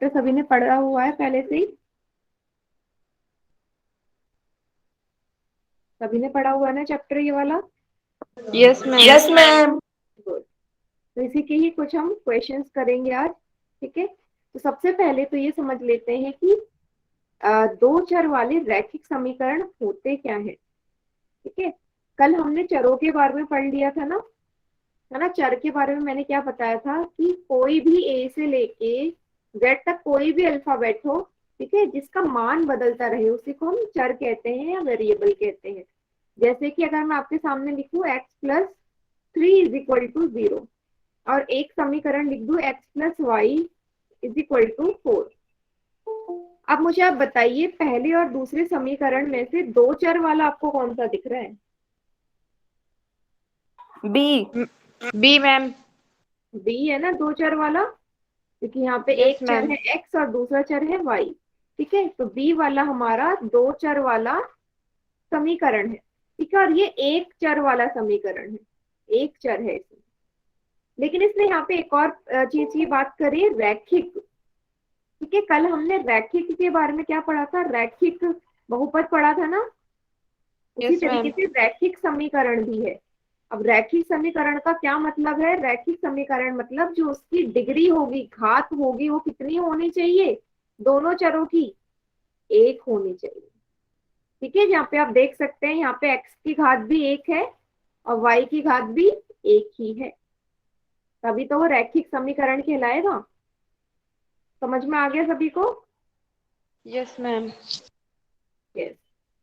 तो सभी ने पढ़ा हुआ है पहले से ही? सभी ने पढ़ा हुआ है ना चैप्टर ये वाला? Yes ma'am. Yes ma'am. Good. तो इसी के ही कुछ हम क्वेश्चंस करेंगे आज। ठीक है, तो सबसे पहले तो ये समझ लेते हैं कि दो चर वाले रैखिक समीकरण होते क्या है। ठीक है, कल हमने चरों के बारे में पढ़ लिया था ना, है ना। चर के बारे में मैंने क्या बताया था कि कोई भी ए से लेके जेड तक कोई भी अल्फाबेट हो, ठीक है, जिसका मान बदलता रहे उसी को हम चर कहते हैं या वेरिएबल कहते हैं। जैसे कि अगर मैं आपके सामने लिखूं x+3 = 0 और एक समीकरण लिख दूं x+y = 4। अब मुझे आप बताइए पहले और दूसरे समीकरण में से दो चर वाला आपको कौन सा दिख रहा है? बी। B ma'am. बी है ना दो चर वाला, क्योंकि यहाँ पे यस एक चर मैम। है x और दूसरा चर है y। ठीक है, तो बी वाला हमारा दो चर वाला समीकरण है। ठीक है, और ये एक चर वाला समीकरण है, एक चर है इसमें। लेकिन इसने यहाँ पे एक और चीज की बात करी, रैखिक। ठीक है, कल हमने रैखिक के बारे में क्या पढ़ा था, रैखिक बहुपद पढ़ा था ना। उसी यस तरीके मैम। से रैखिक समीकरण भी है। अब रैखिक समीकरण का क्या मतलब है? रैखिक समीकरण मतलब जो उसकी डिग्री होगी, घात होगी, वो कितनी होनी चाहिए? दोनों चरों की एक होनी चाहिए। ठीक है, यहाँ पे आप देख सकते हैं, यहाँ पे x की घात भी एक है और y की घात भी एक ही है, तभी तो वो रैखिक समीकरण कहलाएगा। समझ में आ गया सभी को? Yes ma'am. यस।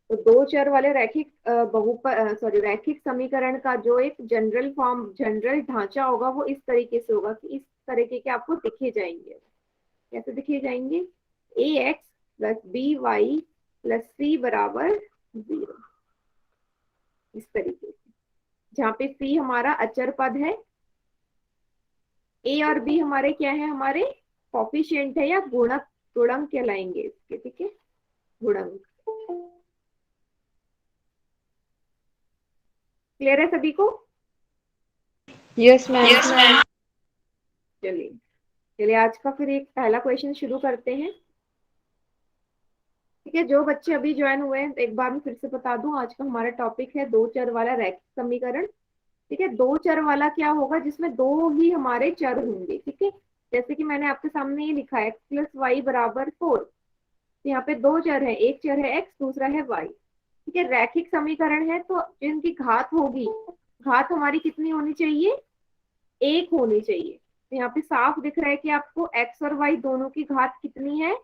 तो दो चर वाले रैखिक बहुपद सॉरी रैखिक समीकरण का जो एक जनरल फॉर्म, जनरल ढांचा होगा वो इस तरीके से होगा कि इस तरीके के आपको दिखे जाएंगे। कैसे दिखे जाएंगे? ax+by+c=0, इस तरीके से, जहाँ पे c हमारा अचर पद है, a और b हमारे क्या है, हमारे कॉफिशिएंट है या गुणक, गुणक कहलाएंगे इसके। ठीक है, गुणक। क्लियर है सभी को? Yes ma'am. Yes ma'am. चलिए, चलिए आज का फिर एक पहला क्वेश्चन शुरू करते हैं। ठीक है, जो बच्चे अभी ज्वाइन हुए हैं एक बार मैं फिर से बता दूं, आज का हमारा टॉपिक है दो चर वाला रैखिक समीकरण। ठीक है, दो चर वाला क्या होगा? जिसमें दो ही हमारे चर होंगे। ठीक है, जैसे कि मैंने आपके सामने ये लिखा है x+y = 4। यहाँ पे दो चर है, एक चर है x, दूसरा है y। ठीक है, रैखिक समीकरण है तो जिनकी घात होगी, घात हमारी कितनी होनी चाहिए? एक होनी चाहिए। तो यहाँ पे साफ दिख रहा है कि आपको x और y दोनों की घात कितनी है?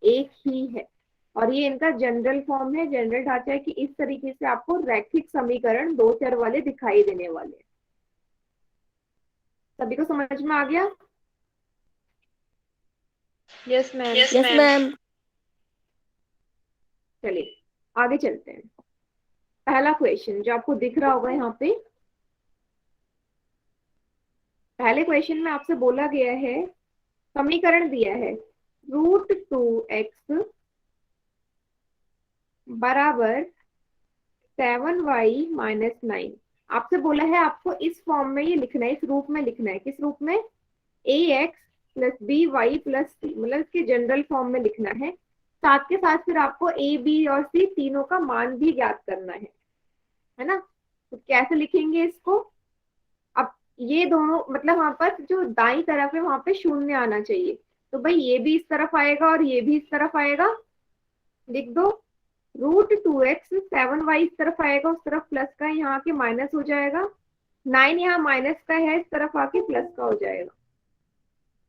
एक ही है। और ये इनका जनरल फॉर्म है, जनरल ढांचा है कि इस तरीके से आपको रैखिक समीकरण दो चर वाले दिखाई देने वाले हैं। सभी को समझ में आ गया? Yes ma'am. Yes ma'am. चलिए आगे चलते हैं। पहला क्वेश्चन जो आपको दिख रहा होगा यहाँ पे, पहले क्वेश्चन में आपसे बोला गया है, समीकरण दिया है √2x बराबर 7y-9। आपसे बोला है आपको इस फॉर्म में ये लिखना है, इस रूप में लिखना है। किस रूप में? ax+by+c, मतलब इसके जनरल फॉर्म में लिखना है। साथ के साथ फिर आपको a b और c तीनों का मान भी ज्ञात करना है ना। तो कैसे लिखेंगे इसको? अब ये दोनों मतलब वहां पर जो दाई तरफ है वहां पे शून्य आना चाहिए, तो भाई ये भी इस तरफ आएगा और ये भी इस तरफ आएगा। लिख दो √2x, 7y इस तरफ आएगा, उस तरफ प्लस का है, यहाँ के माइनस हो जाएगा। 9 यहाँ माइनस का है, इस तरफ आके प्लस का हो जाएगा।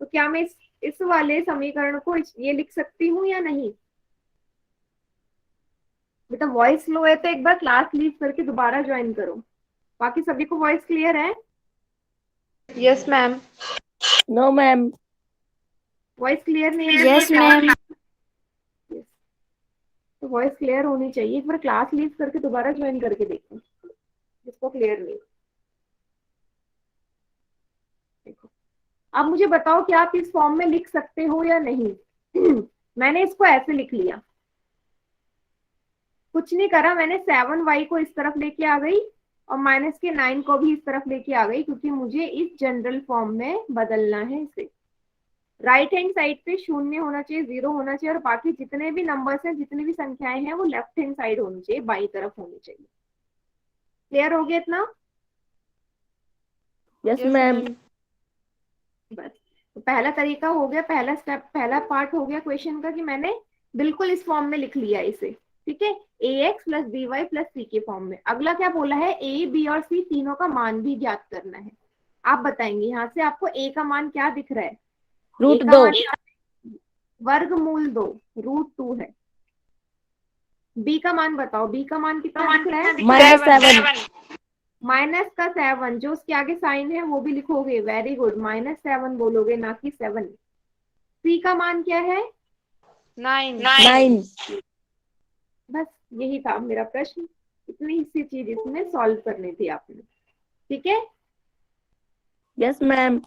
तो क्या मैं इस वाले समीकरण को ये लिख सकती हूँ या नहीं? बेटा वॉइस लो है तो एक बार क्लास लीव करके दोबारा ज्वाइन करो। बाकी सभी को वॉइस क्लियर है? Yes ma'am. No ma'am. Voice clear नहीं है? Yes ma'am. Yes. तो वॉइस क्लियर होनी चाहिए, एक बार क्लास लीव करके दोबारा ज्वाइन करके देखो जिसको क्लियर नहीं। देखो, अब मुझे बताओ कि आप इस फॉर्म में लिख सकते हो या नहीं। मैंने इसको ऐसे लिख लिया, कुछ नहीं करा मैंने, 7y को इस तरफ लेके आ गई और -9 को भी इस तरफ लेके आ गई, क्योंकि मुझे इस जनरल फॉर्म में बदलना है इसे। राइट हैंड साइड पे शून्य होना चाहिए, जीरो होना चाहिए, और बाकी जितने भी नंबर्स हैं, जितनी भी संख्याएं हैं, वो लेफ्ट हैंड साइड होनी चाहिए, बाई तरफ होनी चाहिए। क्लियर हो गया इतना? Yes, Yes, ma'am. ma'am. बस, तो पहला तरीका हो गया, पहला स्टेप, पहला पार्ट हो गया क्वेश्चन का कि मैंने बिल्कुल इस फॉर्म में लिख लिया इसे। ठीक है, a x plus b y plus c के फॉर्म में। अगला क्या बोला है, ए बी और सी तीनों का मान भी ज्ञात करना है। आप बताएंगे यहाँ से आपको ए का मान क्या दिख रहा है? ए रूट का दो। मान वर्गमूल 2, √2 है। बी का मान बताओ, बी का मान कितना दिख रहा है? -7। माइनस का 7, जो उसके आगे साइन है वो भी लिखोगे, वेरी गुड, -7 बोलोगे, ना कि 7। सी का मान क्या है? 9. 9। बस यही था मेरा प्रश्न, इतनी सी चीज इसमें सॉल्व करनी थी आपने। ठीक है Yes, ma'am.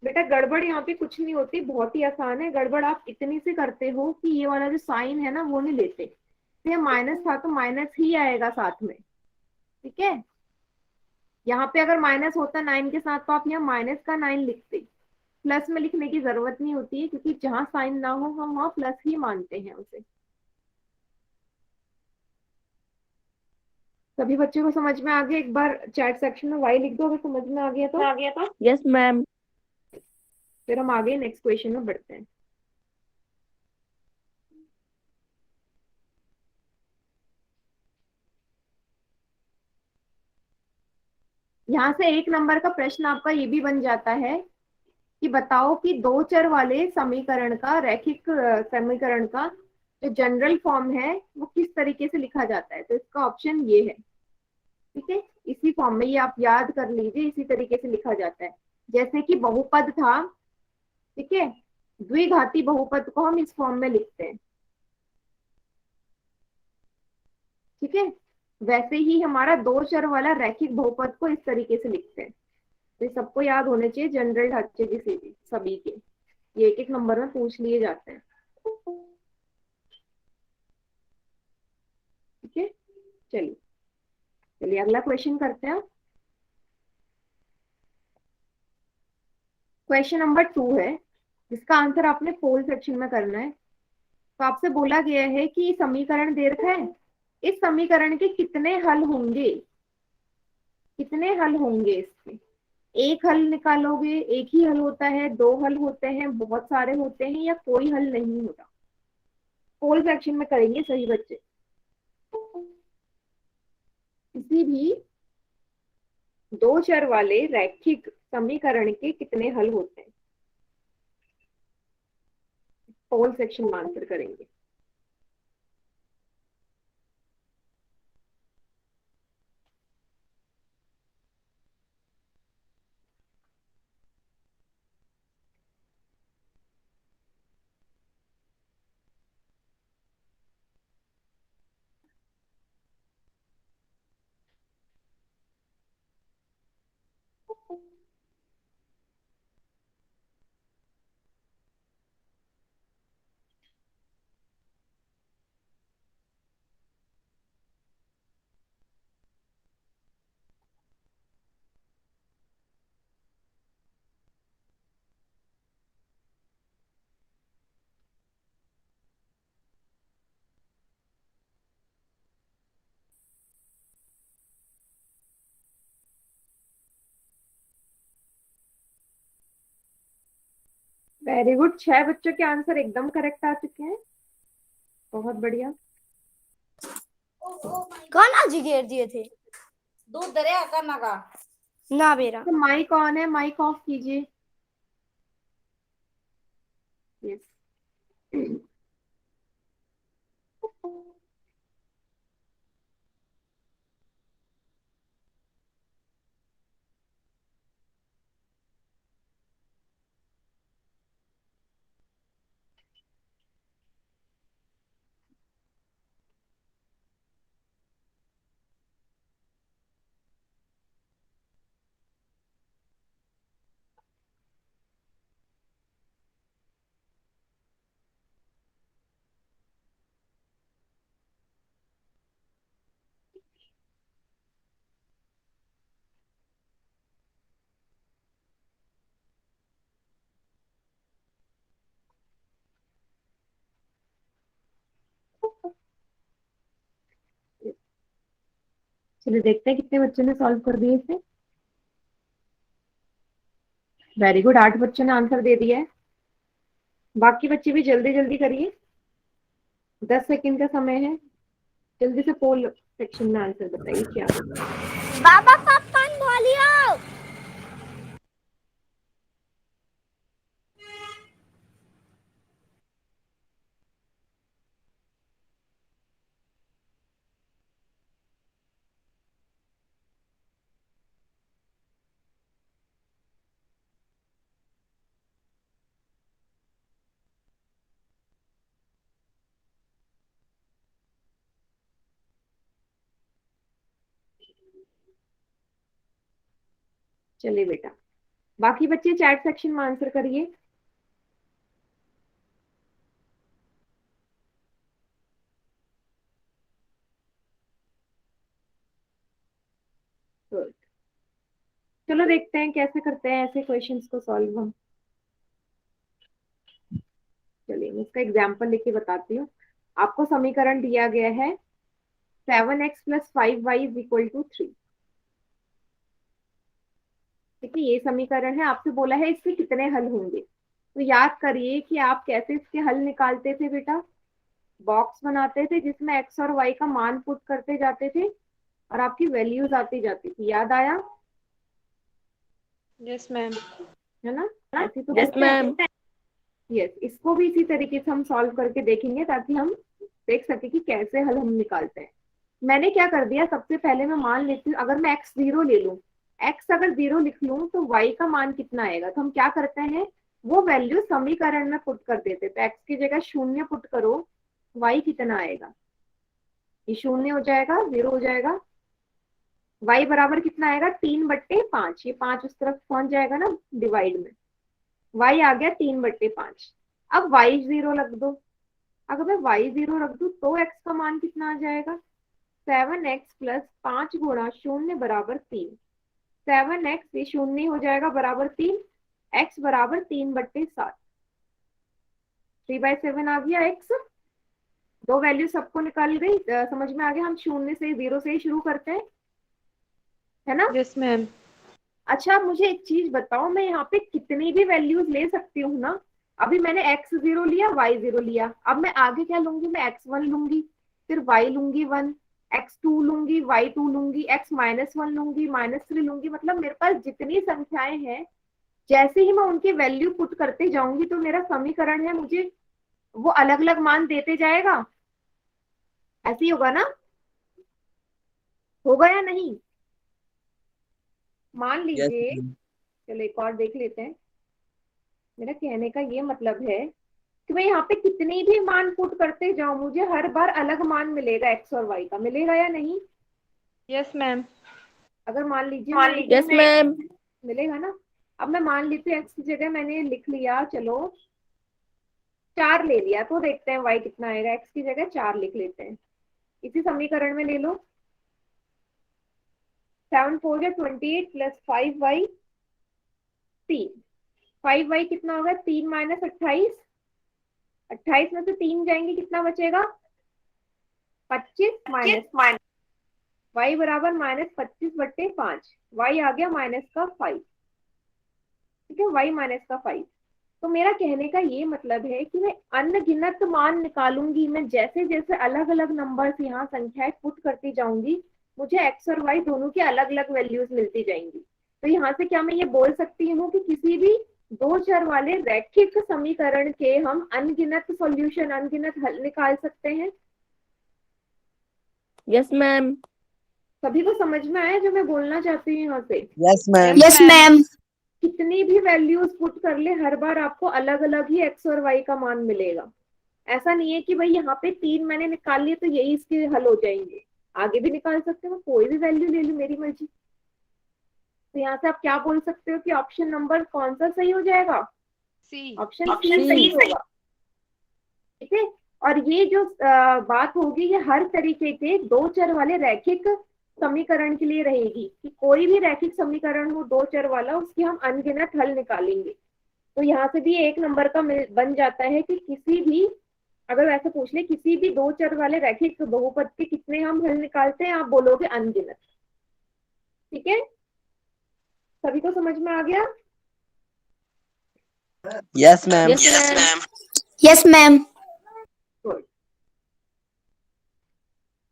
बेटा, गड़बड़ यहाँ पे कुछ नहीं होती, बहुत ही आसान है। गड़बड़ आप इतनी सी करते हो कि ये वाला जो साइन है ना वो नहीं लेते, तो ये माइनस था तो माइनस ही आएगा साथ में। ठीक है, यहाँ पे अगर माइनस होता 9 के साथ तो आप यहाँ माइनस का 9 लिखते, प्लस में लिखने की जरूरत नहीं होती है, क्योंकि जहां साइन ना हो हम वहां प्लस ही मानते हैं उसे। सभी बच्चों को समझ में आ गया? एक बार चैट सेक्शन में वाई लिख दो अगर समझ में आ गया तो। Yes, ma'am. फिर हम आगे नेक्स्ट क्वेश्चन में बढ़ते हैं। यहाँ से एक नंबर का प्रश्न आपका ये भी बन जाता है कि बताओ कि दो चर वाले समीकरण का, रैखिक समीकरण का जो जनरल फॉर्म है वो किस तरीके से लिखा जाता है। तो इसका ऑप्शन ये है। ठीक है, इसी फॉर्म में, ये आप याद कर लीजिए, इसी तरीके से लिखा जाता है। जैसे कि बहुपद था, ठीक है, द्विघाती बहुपद को हम इस फॉर्म में लिखते हैं। ठीक है, वैसे ही हमारा दो चर वाला रैखिक बहुपद को इस तरीके से लिखते हैं। तो ये सबको याद होने चाहिए, जनरल ढांचे किसी भी सभी के, ये एक एक नंबर में पूछ लिए जाते हैं। ठीक है, चलिए चलिए अगला क्वेश्चन करते हैं। क्वेश्चन नंबर 2 है, जिसका आंसर आपने पोल सेक्शन में करना है। तो आपसे बोला गया है कि समीकरण दे रखा है, इस समीकरण के कितने हल होंगे, कितने हल होंगे इसके। एक हल निकालोगे, एक ही हल होता है, दो हल होते हैं, बहुत सारे होते हैं, या कोई हल नहीं होता। पोल सेक्शन में करेंगे सही बच्चे। किसी भी दो चर वाले रैखिक समीकरण के कितने हल होते हैं, पोल सेक्शन में आंसर करेंगे। वेरी गुड, 6 बच्चों के आंसर एकदम करेक्ट आ चुके हैं, बहुत बढ़िया। कौन आज घेर दिए थे? दूध दरिया का नगा ना बेरा। तो माइक ऑन है, माइक ऑफ कीजिए। यस, चलिए देखते हैं कितने बच्चों ने सॉल्व कर दिए इसे। वेरी गुड, 8 बच्चों ने आंसर दे दिया है। बाकी बच्चे भी जल्दी जल्दी करिए, 10 सेकंड का समय है। जल्दी से पोल सेक्शन में आंसर बताइए क्या होगा। बाबा पॉपकॉर्न बोलियो। चलिए बेटा, बाकी बच्चे चैट सेक्शन में आंसर करिए। गुड, चलो देखते हैं कैसे करते हैं ऐसे क्वेश्चंस को सॉल्व हम। चलिए मैं इसका एग्जाम्पल लिख बताती हूँ। आपको समीकरण दिया गया है 7x + 5y = 3। ठीक है, ये समीकरण है। आपसे बोला है इसके कितने हल होंगे। तो याद करिए कि आप कैसे इसके हल निकालते थे बेटा। बॉक्स बनाते थे जिसमें x और y का मान पुट करते जाते थे और आपकी वैल्यूज आती जाती थी। याद आया? Yes ma'am. है ना? ऐसे तो यस मैम। यस, इसको भी इसी तरीके से हम सॉल्व करके देखेंगे ताकि हम देख सके कि कैसे हल हम निकालते हैं। मैंने क्या कर दिया, सबसे पहले मैं मान लेती हूँ अगर मैं x 0 ले लूं, x अगर 0 लिख लूं तो y का मान कितना आएगा। तो हम क्या करते हैं, वो वैल्यू समीकरण में पुट कर देते। तो x की जगह 0 पुट करो, y कितना आएगा, ये 0 हो जाएगा, 0 हो जाएगा। y बराबर कितना आएगा, 3/5। ये 5 उस तरफ पहुंच जाएगा ना डिवाइड में, y आ गया 3/5। अब y 0 रख दो। अगर मैं y 0 रख दूं तो x का मान कितना आ जाएगा, 7x + 5 × 0 = 3। 7x ये 0 हो जाएगा बराबर 3, x बराबर 3/7। 3/7 आ गया x। दो वैल्यू सबको निकाल गई, समझ में आ गया। हम 0 से 0 से ही शुरू करते हैं, है ना? Yes ma'am. अच्छा मुझे एक चीज बताओ, मैं यहाँ पे कितनी भी वैल्यूज ले सकती हूँ ना। अभी मैंने x 0 लिया, y 0 लिया, अब मैं आगे क्या लूंगी, मैं x 1 लूंगी, फिर y लूंगी 1, x 2 लूंगी, y 2 लूंगी, x -1 लूंगी, -3 लूंगी। मतलब मेरे पास जितनी संख्याएं हैं, जैसे ही मैं उनकी वैल्यू पुट करते जाऊंगी तो मेरा समीकरण है मुझे वो अलग अलग मान देते जाएगा। ऐसे ही होगा ना, होगा या नहीं? मान यस लीजिए, चलो एक और देख लेते हैं। मेरा कहने का ये मतलब है कि मैं यहाँ पे कितनी भी मान पुट करते जाऊं, मुझे हर बार अलग मान मिलेगा x और y का, मिलेगा या नहीं? Yes ma'am. अगर मान लीजिए यस मैम। मिलेगा ना। अब मैं मान लेती हूँ x की जगह मैंने लिख लिया, चलो 4 ले लिया, तो देखते हैं y कितना आएगा। x की जगह 4 लिख लेते हैं, इसी समीकरण में ले लो। 7 4 28 + 5y 3। 5y कितना होगा, 3 - 28। 28 में से 3 जाएंगे, कितना बचेगा, 25 y बराबर -25/5। y आ गया -5। ठीक है, y -5। तो मेरा कहने का ये मतलब है कि मैं अनगिनत मान निकालूंगी। मैं जैसे जैसे अलग अलग नंबर्स यहाँ संख्याएं पुट करती जाऊंगी, मुझे x और y दोनों की अलग अलग वैल्यूज मिलती जाएंगी। तो यहाँ से क्या मैं ये बोल सकती हूँ कि किसी भी दो चर वाले रैखिक समीकरण के हम अनगिनत सॉल्यूशन, अनगिनत हल निकाल सकते हैं। Yes ma'am. सभी को समझ में आया जो मैं बोलना चाहती हूँ यहाँ से? Yes ma'am. Yes ma'am. कितनी भी वैल्यूज पुट कर ले, हर बार आपको अलग अलग ही x और y का मान मिलेगा। ऐसा नहीं है कि भाई यहाँ पे 3 मैंने निकाल लिए तो यही इसके हल हो जाएंगे, आगे भी निकाल सकते हो, कोई भी वैल्यू ले लो, मेरी मर्जी। तो यहाँ से आप क्या बोल सकते हो कि ऑप्शन नंबर कौन सा सही हो जाएगा, सी। ऑप्शन सी सही होगा। ठीक है, और ये जो बात होगी ये हर तरीके के दो चर वाले रैखिक समीकरण के लिए रहेगी कि कोई भी रैखिक समीकरण हो दो चर वाला, उसकी हम अनगिनत हल निकालेंगे। तो यहाँ से भी एक नंबर का बन जाता है कि किसी भी, अगर ऐसे पूछ ले किसी भी दो चर वाले रैखिक बहुपद के कितने हम हल निकालते हैं, आप बोलोगे अनगिनत। ठीक है, सभी को समझ में आ गया? Yes ma'am. Yes ma'am. Yes ma'am. Good.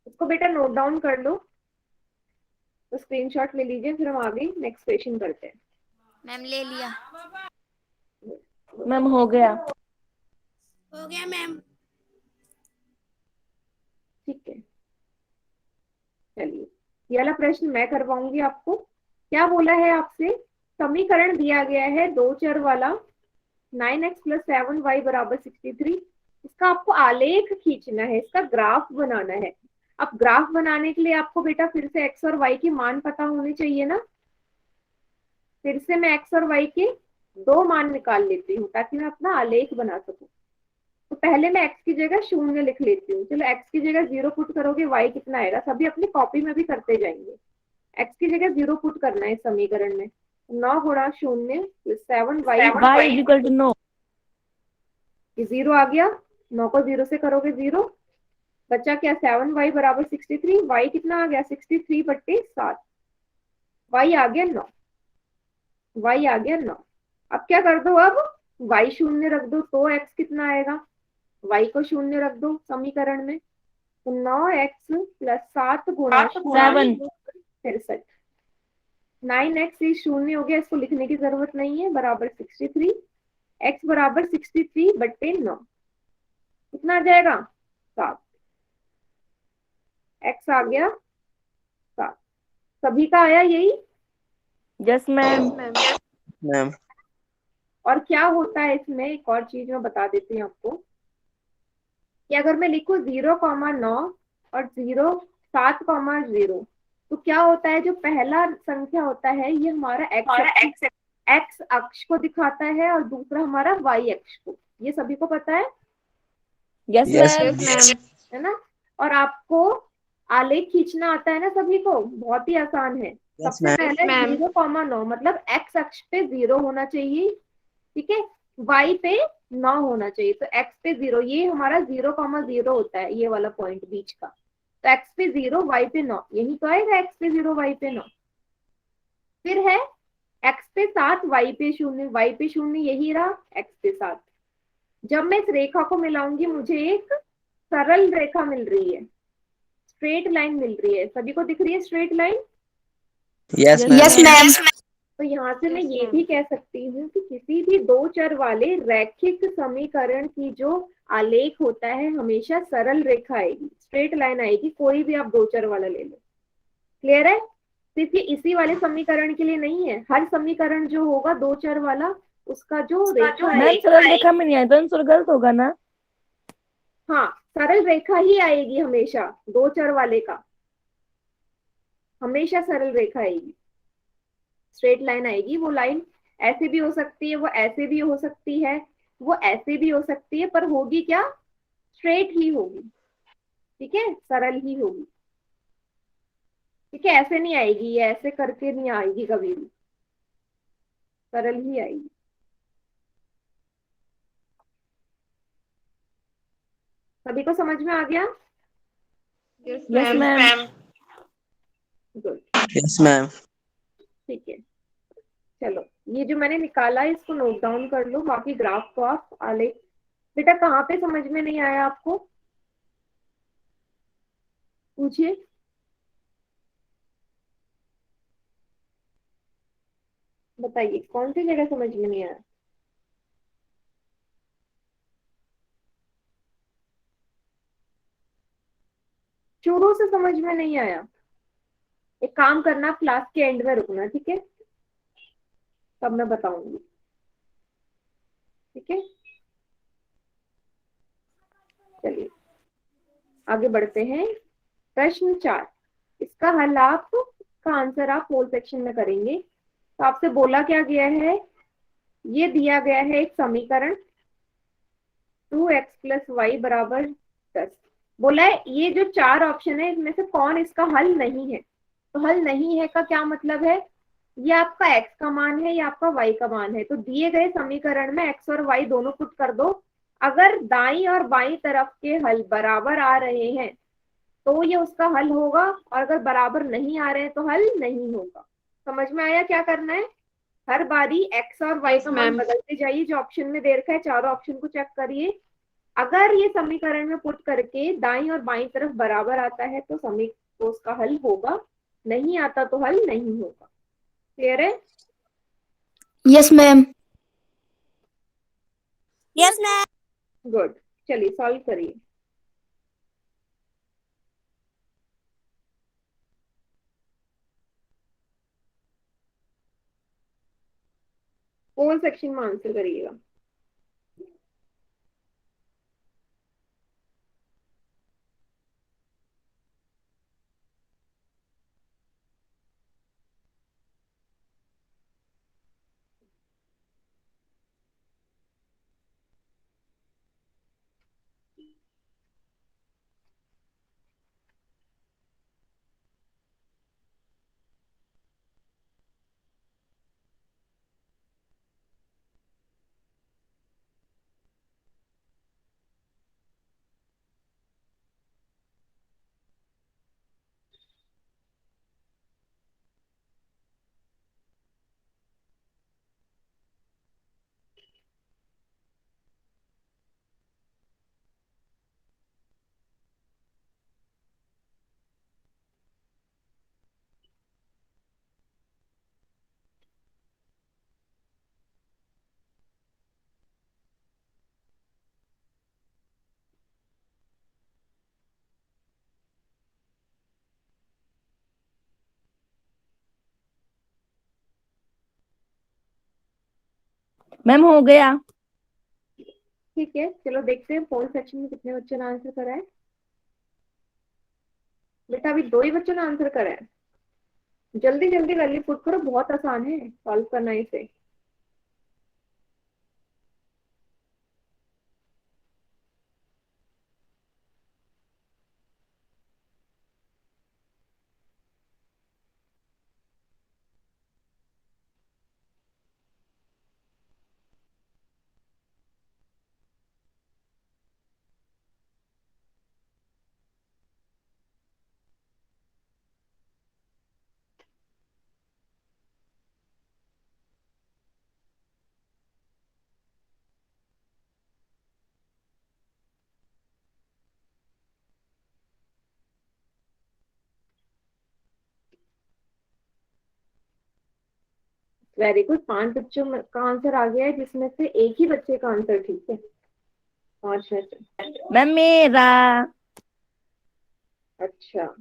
इसको बेटा नोट डाउन कर लो, तो स्क्रीनशॉट ले लीजिए, फिर हम आगे नेक्स्ट क्वेश्चन करते हैं। मैम ले लिया। मैम हो गया। हो गया मैम। ठीक है, चलिए ये वाला प्रश्न मैं करवाऊंगी आपको। क्या बोला है आपसे? समीकरण दिया गया है दो चर वाला 9x + 7y = 63। इसका आपको आलेख खींचना है, इसका ग्राफ बनाना है। अब ग्राफ बनाने के लिए आपको बेटा फिर से x और y के मान पता होने चाहिए ना। फिर से मैं x और y के दो मान निकाल लेती हूँ ताकि मैं अपना आलेख बना सकूं। तो पहले मैं x की जगह 0 लिख लेती हूँ। चलो x की जगह 0 पुट करोगे, y कितना आएगा? सभी अपनी कॉपी में भी करते जाएंगे। x की जगह 0 पुट करना है समीकरण में। 9 × 0 + 7y y = 9। ये 0 आ गया, 9 को 0 से करोगे 0, बचा क्या? 7y = 63। y कितना आ गया? 63/7। y आ गया 9। y आ गया 9। अब क्या कर दो? अब y 0 रख दो तो x कितना आएगा? y को 0 रख दो समीकरण में, तो 9x + 7 × 7। 63। 9x ये 0 हो गया, इसको लिखने की जरूरत नहीं है, बराबर 63। x बराबर 63/9 कितना आ जाएगा? 7। x आ गया 7। सभी का आया यही? Yes ma'am. मैम और क्या होता है इसमें, एक और चीज मैं बता देती हूँ आपको कि अगर मैं लिखूं 0,9 और 7,0, तो क्या होता है? जो पहला संख्या होता है ये हमारा एक्स अक्ष को दिखाता है और दूसरा हमारा वाई अक्ष को। ये सभी को पता है? Yes yes ma'am. मैम। है ना? और आपको आलेख खींचना आता है ना सभी को? बहुत ही आसान है। यस सबसे मैम। पहले 0,9 मतलब एक्स अक्ष पे 0 होना चाहिए, ठीक है? वाई पे 9 होना चाहिए, तो एक्स पे 0, ये हमारा 0,0 होता है, ये वाला पॉइंट बीच का। तो एक्स पे 0, वाई पे 9, यही तो आएगा एक्स पे 0, वाई पे 9। फिर है एक्स पे 7, वाई पे 0, वाई पे 0 यही रहा, एक्स पे 7। जब मैं इस रेखा को मिलाऊंगी मुझे एक सरल रेखा मिल रही है, स्ट्रेट लाइन मिल रही है। सभी को दिख रही है straight line? Yes Yes, ma'am. Ma'am. तो यहाँ से मैं Yes, ये ma'am. भी कह सकती हूँ कि किसी भी दो चर वाले रैखिक समीकरण की जो आलेख होता है हमेशा सरल रेखा आएगी, स्ट्रेट लाइन आएगी, कोई भी आप दो चर वाला ले लो। क्लियर है? सिर्फ ये इसी वाले समीकरण के लिए नहीं है, हर समीकरण जो होगा दो चर वाला उसका जो रेखा मैम है, सरल रेखा में नहीं आया तो आंसर गलत होगा ना? हाँ सरल रेखा ही आएगी हमेशा, दो चर वाले का हमेशा सरल रेखा आएगी, स्ट्रेट लाइन आएगी। वो लाइन ऐसे भी हो सकती है, वो ऐसे भी हो सकती है, वो ऐसे भी हो सकती है, पर होगी क्या? स्ट्रेट ही होगी, ठीक है? सरल ही होगी, ठीक है? ऐसे नहीं आएगी, ये ऐसे करके नहीं आएगी कभी भी, सरल ही आएगी। सभी को समझ में आ गया? Yes, yes ma'am. Ma'am. Good, yes ma'am. ठीक है। चलो ये जो मैंने निकाला है इसको नोट डाउन कर लो, बाकी ग्राफ को आप आलेख। बेटा कहाँ पे समझ में नहीं आया आपको? पूछिए। बताइए कौन सी जगह समझ में नहीं आया? शुरू से समझ में नहीं आया? एक काम करना, क्लास के एंड में रुकना, ठीक है? तब मैं बताऊंगी, ठीक है? चलिए आगे बढ़ते हैं। प्रश्न 4, इसका हल आप, का आंसर आप होल सेक्शन में करेंगे। तो आपसे बोला क्या गया है? ये दिया गया है एक समीकरण 2x + y = 10। बोला है ये जो चार ऑप्शन है इनमें से कौन इसका हल नहीं है। तो हल नहीं है का क्या मतलब है? ये आपका x का मान है, ये आपका y का मान है। तो दिए गए समीकरण में x और y दोनों पुट कर दो। अगर दाई और बाई तरफ के हल बराबर आ रहे हैं तो ये उसका हल होगा, और अगर बराबर नहीं आ रहे हैं तो हल नहीं होगा। समझ में आया क्या करना है? हर बारी एक्स और वाई का मान बदलते जाइए जो ऑप्शन में दे रखा है, चारों ऑप्शन को चेक करिए। अगर ये समीकरण में पुट करके दाईं और बाईं तरफ बराबर आता है तो तो उसका हल होगा, नहीं आता तो हल नहीं होगा। क्लियर है? Yes ma'am. Yes ma'am. Good, चलिए सॉल्व करिए। कौन सेक्शन में आंसर करिएगा? मैम हो गया। ठीक है, चलो देखते हैं फोर्थ सेक्शन में कितने बच्चों ने आंसर करा है। बेटा अभी दो ही बच्चों ने आंसर करा है। जल्दी जल्दी वैल्यू पुट करो, बहुत आसान है सॉल्व करना इसे। वेरी गुड, पांच बच्चों का आंसर आ गया है जिसमें से एक ही बच्चे का आंसर ठीक है। पांच में से। मैम मेरा। अच्छा,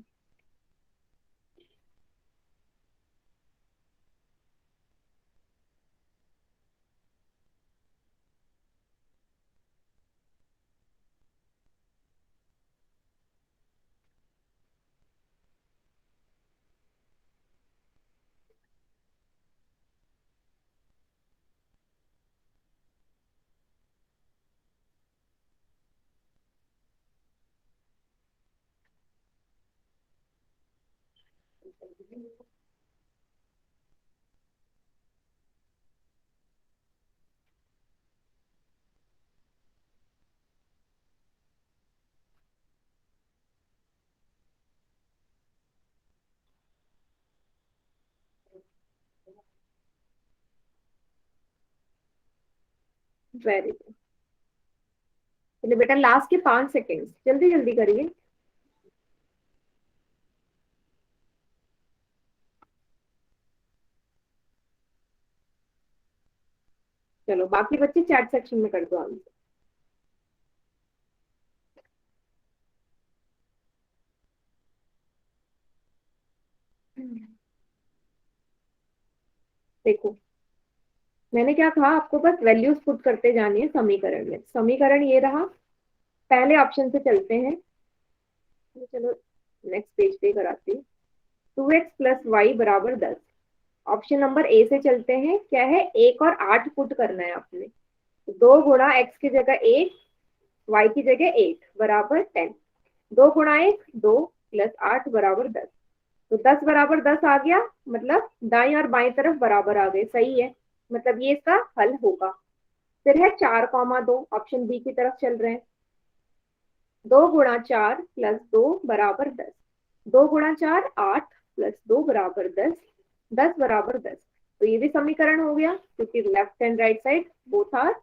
वेरी गुड। चलिए बेटा लास्ट के 5 सेकेंड, जल्दी जल्दी करिए। चलो बाकी बच्चे चैट सेक्शन में कर दो आंसर। देखो मैंने क्या कहा आपको, बस वैल्यूज पुट करते जानी है समीकरण में। समीकरण ये रहा, पहले ऑप्शन से चलते हैं। चलो नेक्स्ट पेज पे कराती हूँ। 2x+y बराबर 10। ऑप्शन नंबर ए से चलते हैं। क्या है? 1 और 8 पुट करना है आपने। 2 गुणा x की जगह 1, y की जगह 8 बराबर 10। 2 गुणा 1 2 प्लस 8 बराबर 10। तो 10 बराबर 10 आ गया, मतलब दाईं और बाईं तरफ बराबर आ गए। सही है, मतलब ये इसका हल होगा। फिर है 4,2, ऑप्शन बी की तरफ चल रहे हैं। 2 गुणा 4 प्लस 2 बराबर 10। 2 गुणा 4 8 प्लस 2 बराबर 10, 10 बराबर 10। तो ये भी समीकरण हो गया क्योंकि left and right side both are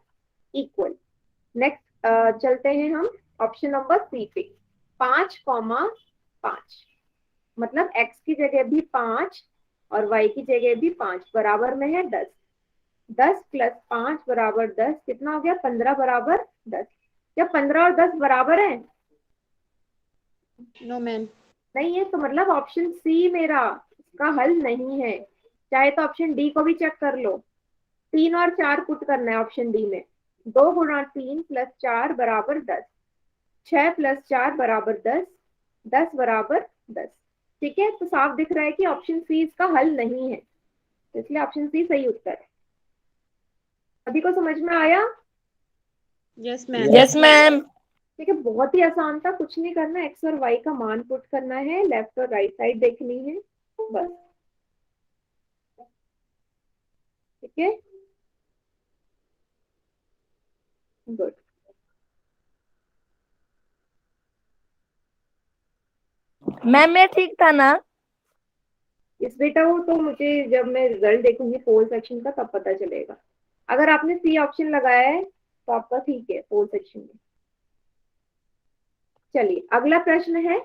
equal. Next चलते हैं हम ऑप्शन नंबर सी पे। 5,5 मतलब x की जगह भी 5 और y की जगह भी 5 बराबर में है 10। 10 प्लस 5 बराबर 10 कितना हो गया? 15 बराबर 10। क्या 15 और 10 बराबर है? No ma'am. नहीं है, तो मतलब ऑप्शन सी मेरा इसका हल नहीं है। चाहे तो ऑप्शन डी को भी चेक कर लो। 3 और 4 पुट करना है ऑप्शन डी में। 2 गुणा 3 प्लस 4 बराबर 10, 6 प्लस 4 बराबर 10, 10 बराबर 10। ठीक है, तो साफ दिख रहा है कि ऑप्शन सी इसका हल नहीं है, इसलिए ऑप्शन सी सही उत्तर है। सभी को समझ में आया? Yes ma'am. Yes ma'am. ठीक है, बहुत ही आसान था, कुछ नहीं करना, एक्स और वाई का मान पुट करना है, लेफ्ट और राइट साइड देखनी है बस। ठीक है, गुड। मैम मैं ठीक था ना? इस बेटा हो तो मुझे जब मैं रिजल्ट देखूंगी पोल सेक्शन का तब पता चलेगा। अगर आपने सी ऑप्शन लगाया है तो आपका ठीक है पोल सेक्शन में। चलिए अगला प्रश्न है।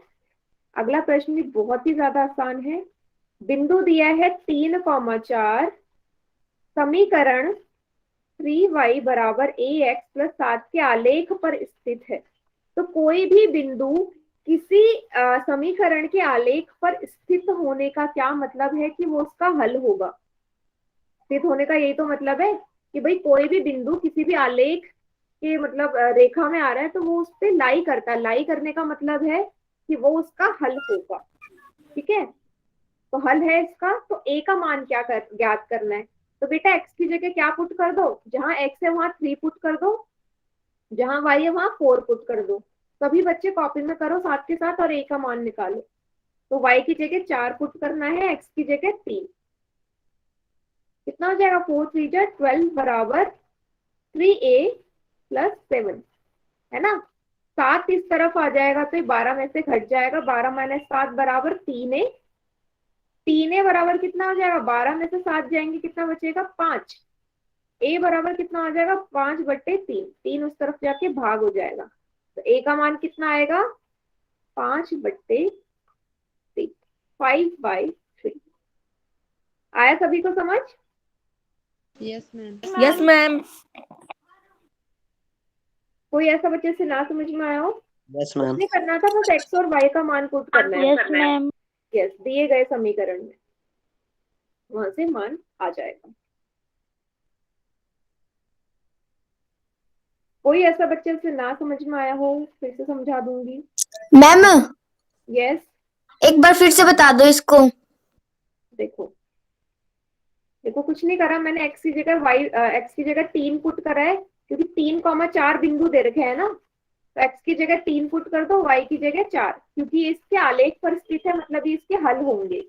अगला प्रश्न भी बहुत ही ज्यादा आसान है। बिंदु दिया है 3,4, समीकरण 3y बराबर ax प्लस 7 के आलेख पर स्थित है। तो कोई भी बिंदु किसी समीकरण के आलेख पर स्थित होने का क्या मतलब है कि वो उसका हल होगा। स्थित होने का यही तो मतलब है कि भाई कोई भी बिंदु किसी भी आलेख के मतलब रेखा में आ रहा है तो वो उस पर लाई करता है। लाई करने का मतलब है कि वो उसका हल होगा। ठीक है, तो हल है इसका, तो a का मान क्या ज्ञात करना है। तो बेटा x की जगह क्या पुट कर दो, जहां x है वहां 3 पुट कर दो, जहां y है वहां 4 पुट कर दो। सभी बच्चे कॉपी में करो साथ के साथ और a का मान निकालो। तो y की जगह 4 पुट करना है, x की जगह 3। कितना हो जाएगा? 4 3 जा 12 बराबर 3a प्लस 7, है ना। 7 इस तरफ आ जाएगा तो 12 में से घट जाएगा, 12 माइनस 7 बराबर 3a। 3a बराबर कितना हो जाएगा? 12 में से 7 जाएंगे, कितना बचेगा? 5। a बराबर कितना आ जाएगा? 5/3। 3 उस तरफ जाके भाग हो जाएगा, तो a का मान कितना आएगा? 5/3, 5/3। आया सभी को समझ? Yes ma'am. Yes ma'am. कोई ऐसा बच्चे से ना समझ में आया हो? Yes, कुछ ma'am. नहीं करना था, बस x और y का मान पुट करना है। Yes ma'am. यस, दिए गए समीकरण में वहां से मान आ जाएगा। कोई ऐसा बच्चे से ना समझ में आया हो फिर से समझा दूंगी। मैम यस, एक बार फिर से बता दो इसको। देखो देखो कुछ नहीं करा मैंने, x की जगह y, x की जगह 3 पुट करा है क्योंकि 3,4 बिंदु दे रखे हैं ना। तो x की जगह 3 पुट कर दो, y की जगह 4, क्योंकि ये इसके आलेख पर स्थित है मतलब ये इसके हल होंगे।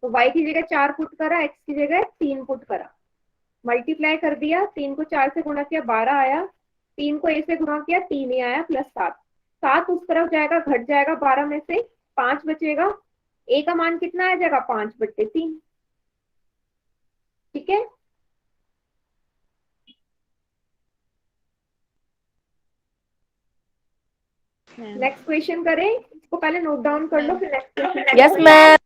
तो y की जगह 4 पुट करा, x की जगह 3 पुट करा, मल्टीप्लाई कर दिया। 3 को 4 से गुणा किया 12 आया, 3 को a से गुणा किया 3 ही आया, प्लस 7। 7 उस तरफ जाएगा, घट जाएगा, 12 में से 5 बचेगा। a का मान कितना आ जाएगा? 5/3। ठीक है, नेक्स्ट क्वेश्चन करें। इसको पहले नोट डाउन कर लो, फिर next question. Yes ma'am.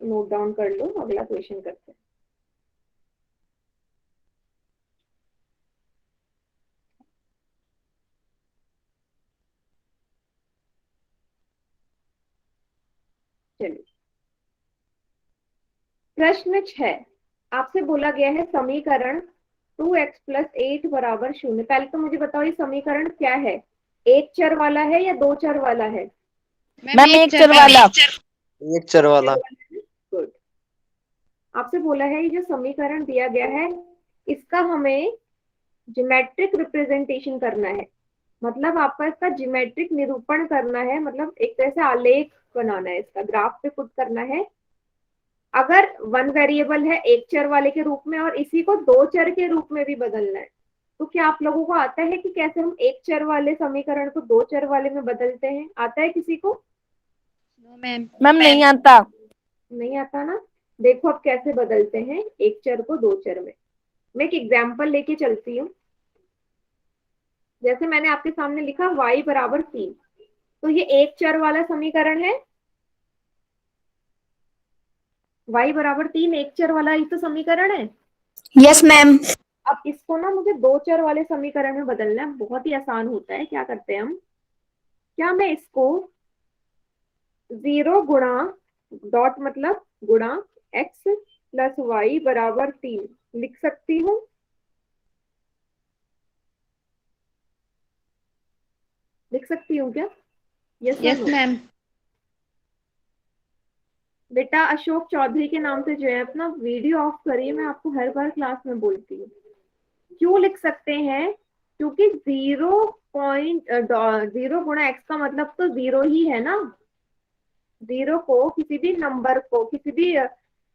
Note down कर लो, अगला क्वेश्चन करते हैं। चलिए प्रश्न 6, आपसे बोला गया है समीकरण 2x प्लस 8 बराबर 0। पहले तो मुझे बताओ ये समीकरण क्या है, एक चर वाला है या दो चर वाला है? मैम एक चर वाला। एक चर वाला। गुड। आपसे बोला है ये जो समीकरण दिया गया है इसका हमें ज्योमेट्रिक रिप्रेजेंटेशन करना है, मतलब आपका इसका ज्योमेट्रिक निरूपण करना है, मतलब एक तरह से आलेख बनाना है, इसका ग्राफ पे पुट करना है। अगर वन वेरिएबल है एक चर वाले के रूप में और इसी को दो चर के रूप में भी बदलना है तो क्या आप लोगों को आता है कि कैसे हम एक चर वाले समीकरण को दो चर वाले में बदलते हैं? आता है किसी को? No, ma'am. मैम नहीं आता। नहीं आता ना? देखो अब कैसे बदलते हैं एक चर को दो चर में। मैं एक एग्जाम्पल लेके चलती हूँ। जैसे मैंने आपके सामने लिखा y बराबर 3, तो ये एक चर वाला समीकरण है। y बराबर 3 एक चर वाला ही तो समीकरण है। Yes ma'am. अब इसको ना मुझे दो चर वाले समीकरण में बदलना है। बहुत ही आसान होता है। क्या करते हैं हम, क्या मैं इसको 0 गुणा डॉट मतलब गुणा x प्लस वाई बराबर 3 लिख सकती हूँ? लिख सकती हूँ क्या? Yes Yes, no? ma'am. बेटा अशोक चौधरी के नाम से जो है अपना वीडियो ऑफ करिए। मैं आपको हर बार क्लास में बोलती हूँ। क्यों लिख सकते हैं? क्योंकि 0 गुणा एक्स का मतलब तो 0 ही है ना। 0 को किसी भी नंबर को, किसी भी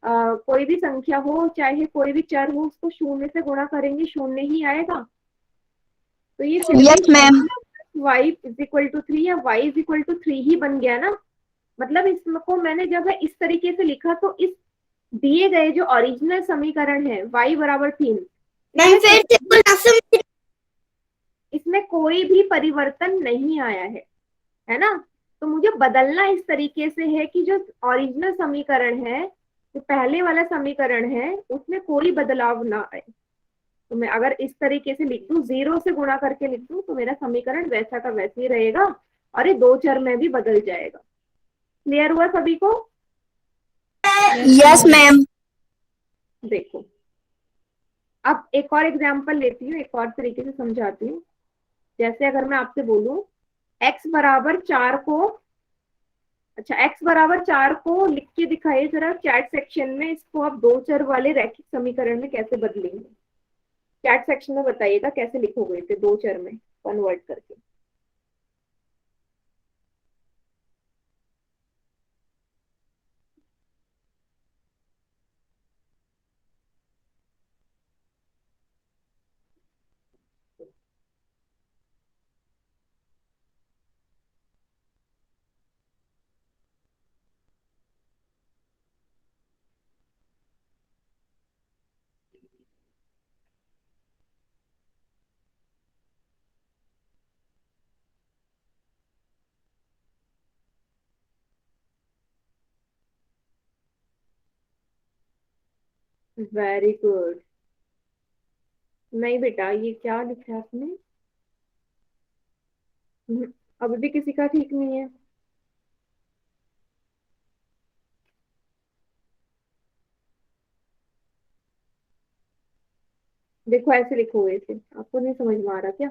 कोई भी संख्या हो, चाहे कोई भी चर हो, उसको शून्य से गुणा करेंगे, शून्य ही आएगा। तो ये फिर यस भी ma'am. y is equal to 3 या y इज इक्वल टू 3 ही बन गया ना। मतलब इसको मैंने जब इस तरीके से लिखा तो इस दिए गए जो ओरिजिनल समीकरण है y बराबर 3, मैम फिर से बोलना सुन। इसमें कोई भी परिवर्तन नहीं आया है ना। तो मुझे बदलना इस तरीके से है कि जो ओरिजिनल समीकरण है, जो पहले वाला समीकरण है, उसमें कोई बदलाव ना आए। तो मैं अगर इस तरीके से लिख दूं, 0 से गुणा करके लिख दूं, तो मेरा समीकरण वैसा का वैसे ही रहेगा और ये दो चर में भी बदल जाएगा। क्लियर हुआ सभी को? Yes ma'am. देखो अब एक और एग्जांपल लेती हूँ, एक और तरीके से समझाती हूँ। जैसे अगर मैं आपसे बोलूं x बराबर 4 को, अच्छा x बराबर 4 को लिख के दिखाइए जरा चैट सेक्शन में। इसको आप दो चर वाले रैखिक समीकरण में कैसे बदलेंगे? चैट सेक्शन में बताइएगा कैसे लिखोगे इसे दो चर में कन्वर्ट करके। Very good. नहीं बेटा, ये क्या लिखा है आपने? अभी भी किसी का ठीक नहीं है। देखो ऐसे लिखोगे, इसे आपको नहीं समझ में आ रहा क्या?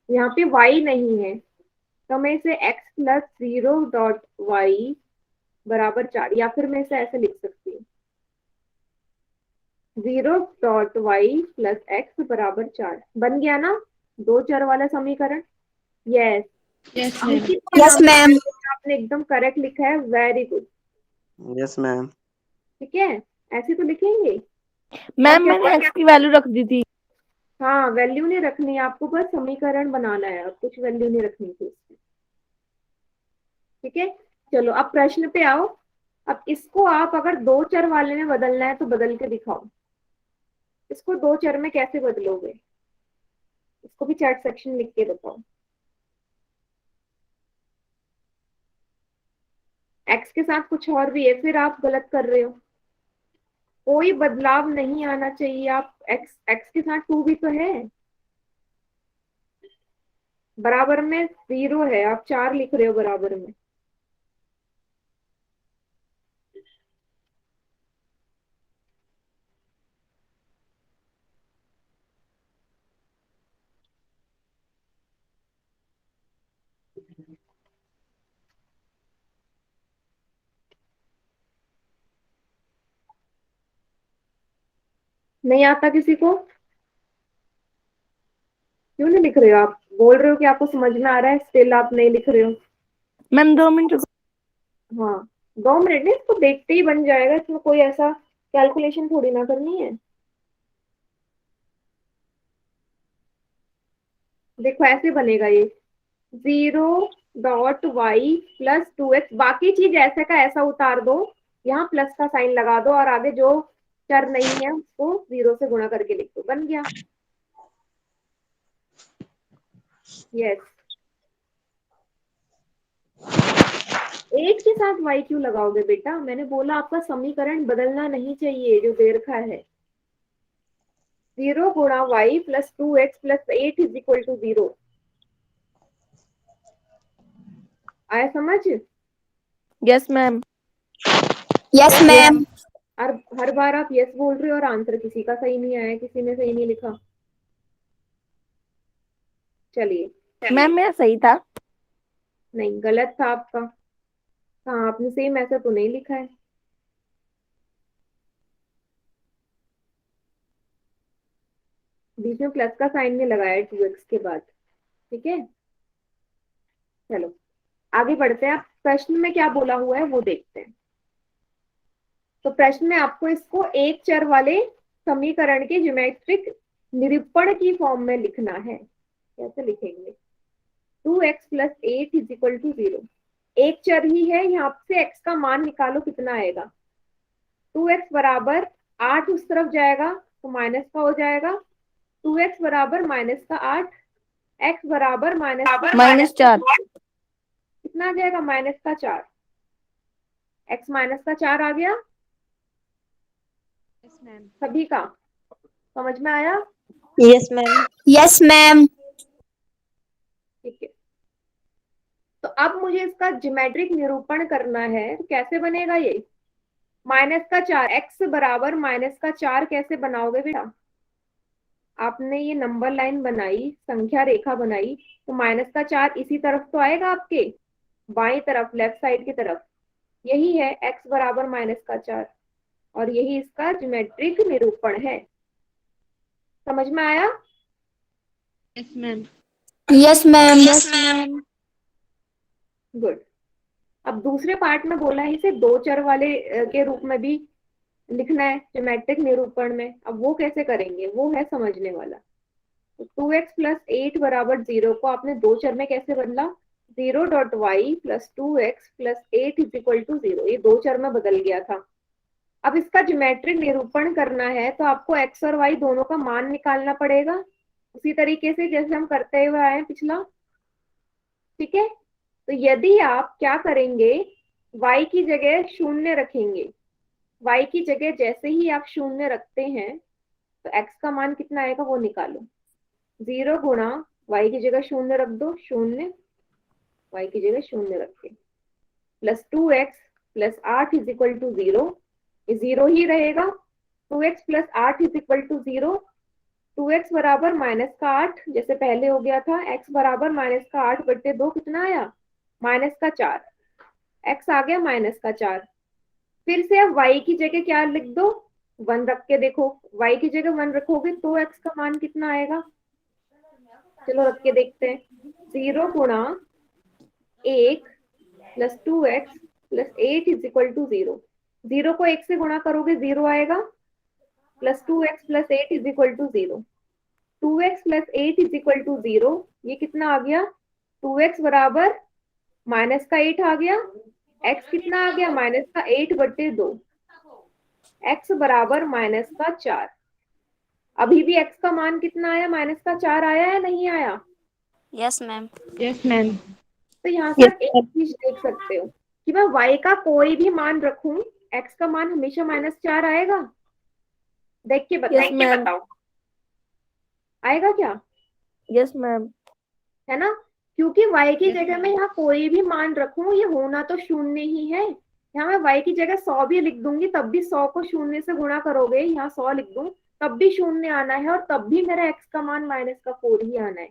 यहाँ पे y नहीं है, तो मैं इसे x प्लस 0 डॉट वाई बराबर 4, या फिर मैं इसे ऐसे लिख सकती हूँ 0 डॉट वाई प्लस एक्स बराबर 4। बन गया ना दो चर वाला समीकरण? यस। Yes, ma'am. अंकित के यस नाम मैम। से आपने एकदम करेक्ट लिखा है। Very good. Yes ma'am. ठीक है, ऐसे तो लिखेंगे। मैम क्या मैंने एक्स की वैल्यू रख दी थी। हाँ, वैल्यू नहीं रखनी है आपको, बस समीकरण बनाना है, अब कुछ वैल्यू नहीं रखनी थी उसमें। ठीक है, चलो अब प्रश्न पे आओ। अब इसको आप अगर दो चर वाले में बदलना है तो बदल के दिखाओ। इसको दो चर में कैसे बदलोगे? इसको भी चैट सेक्शन लिख के बताओ। एक्स के साथ कुछ और भी है, फिर आप गलत कर रहे हो। कोई बदलाव नहीं आना चाहिए। आप एक्स एक्स के साथ 2 भी तो है, बराबर में 0 है, आप 4 लिख रहे हो बराबर में। नहीं आता किसी को? क्यों नहीं लिख रहे हो? आप बोल रहे हो कि आपको समझ में आ रहा है, स्टिल आप नहीं लिख रहे हो। मैम 2 मिनट रुको। हाँ, 2 मिनट में इसको देखते ही बन जाएगा। इसमें कोई ऐसा कैलकुलेशन थोड़ी ना करनी है। देखो ऐसे बनेगा ये 0.y प्लस 2x, बाकी चीज ऐसे का ऐसा उतार दो, यहाँ प्लस का साइन लगा दो और आगे जो चर नहीं है उसको 0 से गुणा करके लिख दो, बन गया। यस, 8 के साथ y क्यों लगाओगे बेटा? मैंने बोला आपका समीकरण बदलना नहीं चाहिए जो दे रखा है। 0 गुणा y plus 2x plus 8 is equal to 0। आया समझ? Yes ma'am. Yes, ma'am. हर बार आप यस बोल रहे हो और आंसर किसी का सही नहीं आया, किसी ने सही नहीं लिखा। चलिए, मैम मेरा सही था। नहीं गलत था आपका। हाँ, आपने सेम ऐसा तो नहीं लिखा है। बीच में प्लस का साइन नहीं लगाया 2x के बाद। ठीक है, चलो आगे बढ़ते हैं। आप प्रश्न में क्या बोला हुआ है वो देखते हैं। तो प्रश्न में आपको इसको एक चर वाले समीकरण के ज्योमेट्रिक निरूपण की फॉर्म में लिखना है। कैसे लिखेंगे? 2x plus 8 is equal to 0। एक चर ही है, यहाँ से x का मान निकालो कितना आएगा। 2x बराबर 8 उस तरफ जाएगा तो माइनस का हो जाएगा, 2x बराबर माइनस का 8, x बराबर -4। कितना आ जाएगा? माइनस का 4। x माइनस का 4 आ गया। Yes, ma'am. सभी का समझ में आया? Yes ma'am. Yes, ma'am. ठीक है, तो अब मुझे इसका ज्योमेट्रिक निरूपण करना है। तो कैसे बनेगा ये? माइनस का 4, x बराबर माइनस का 4 कैसे बनाओगे बेटा? आपने ये नंबर लाइन बनाई, संख्या रेखा बनाई, तो माइनस का 4 इसी तरफ तो आएगा, आपके बाई तरफ, लेफ्ट साइड की तरफ। यही है x बराबर माइनस का 4, और यही इसका ज्योमेट्रिक निरूपण है। समझ में आया? Yes, ma'am. Yes, ma'am. Yes, ma'am. Good. अब दूसरे पार्ट में बोला है इसे दो चर वाले के रूप में भी लिखना है ज्योमेट्रिक निरूपण में। अब वो कैसे करेंगे, वो है समझने वाला। तो 2x प्लस 8 बराबर 0 को आपने दो चर में कैसे बदला? 0.y plus 2x plus 8 is equal to 0। ये दो चर में बदल गया था। अब इसका ज्योमेट्रिक निरूपण करना है तो आपको x और y दोनों का मान निकालना पड़ेगा, उसी तरीके से जैसे हम करते हुए आए पिछला। ठीक है, तो यदि आप क्या करेंगे, y की जगह शून्य रखेंगे। y की जगह जैसे ही आप शून्य रखते हैं तो x का मान कितना आएगा वो निकालो। 0 गुणा y की जगह शून्य रख दो, शून्य, y की जगह शून्य रख के, plus 2x plus 8 is equal to 0। ये 0 ही रहेगा। 2x plus 8 is equal to 0। 2x बराबर माइनस का 8 जैसे पहले हो गया था। x बराबर माइनस का 8 बटे 2 कितना आया? माइनस का 4। x आ गया माइनस का 4। फिर से अब y की जगह क्या लिख दो? 1 रख के देखो। y की जगह 1 रखोगे तो x का मान कितना आएगा? चलो रख के देखते हैं। 0 गुणा 1 plus 2x plus 8 is equal to 0। 0 को 1 से गुणा करोगे 0 आएगा, plus 2x plus 8 is equal to 0। 2x plus 8 is equal to 0, ये कितना आ गया? 2x बराबर माइनस का 8 आ गया। x कितना आ गया? माइनस का 8 बटे 2। x बराबर माइनस का 4। अभी भी x का मान कितना आया? माइनस का 4 आया या नहीं आया? Yes, ma'am. Yes, ma'am. तो यहाँ से आप एक चीज देख सकते हो कि मैं y का कोई भी मान रखूं, x का मान हमेशा माइनस 4 आएगा। देख के बताओ। Yes ma'am. आएगा क्या? Yes ma'am. है ना? क्योंकि y की जगह में यहाँ कोई भी मान रखूं, ये होना तो शून्य ही है। यहाँ मैं y की जगह 100 भी लिख दूंगी, तब भी 100 को शून्य से गुणा करोगे, यहाँ 100 लिख दूं तब भी शून्य आना है, और तब भी मेरा x का मान माइनस का 4 ही आना है।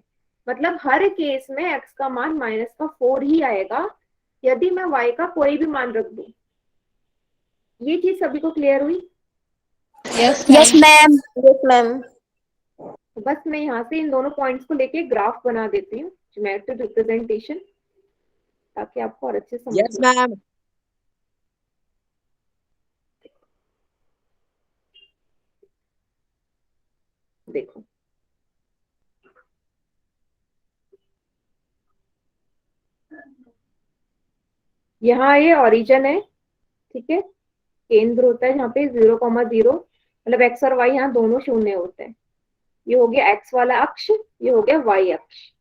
मतलब हर केस में x का मान माइनस का 4 ही आएगा यदि मैं y का कोई भी मान रख दूं। ये चीज सभी को क्लियर हुई? Yes, Yes, ma'am. ma'am. Yes ma'am. तो बस मैं यहाँ से इन दोनों पॉइंट्स को लेके ग्राफ बना देती हूँ, ज्योमेट्रिक रिप्रेजेंटेशन, ताकि आपको और अच्छे समझ यस में। मैम। देखो यहाँ ये ओरिजिन है, ठीक है, केंद्र होता है जहाँ पे 0,0, मतलब एक्स और वाई यहाँ दोनों शून्य होते हैं। ये हो गया एक्स वाला अक्ष, ये हो गया वाई अक्ष।